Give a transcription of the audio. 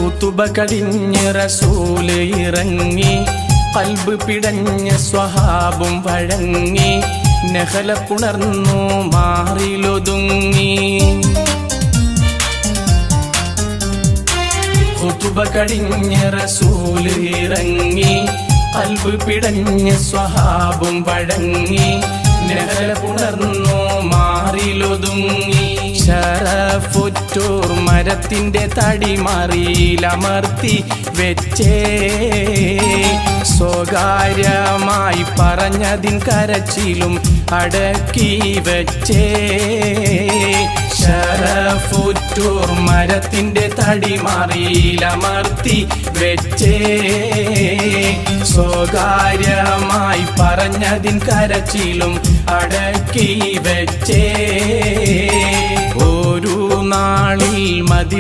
ഖുതുബ കഴിഞ്ഞ് റസൂല് ഇറങ്ങി, ഖൽബ് പിടഞ്ഞ സ്വഹാബും വഴങ്ങി, നഹല പുണർന്നു മാറിലൊതുങ്ങി. ഖുതുബ കഴിഞ്ഞ് റസൂല് ഇറങ്ങി, ഖൽബ് പിടഞ്ഞ സ്വഹാബും വഴങ്ങി, നഹല പുണർന്നു മാറിലൊതുങ്ങി. ശറഫുറ്റൂർ മരത്തിന്റെ തടിമറിയിലമർത്തി വെച്ചേ, സ്വകാര്യമായി പറഞ്ഞതിൻ കരച്ചിലും അടക്കി വെച്ചേ. ശറഫുറ്റൂർ മരത്തിന്റെ തടിമറിയിലമർത്തി വെച്ചേ, സ്വകാര്യമായി പറഞ്ഞതിൻ കരച്ചിലും അടക്കി വെച്ചേ. ഒരു നാളിൽ മദീന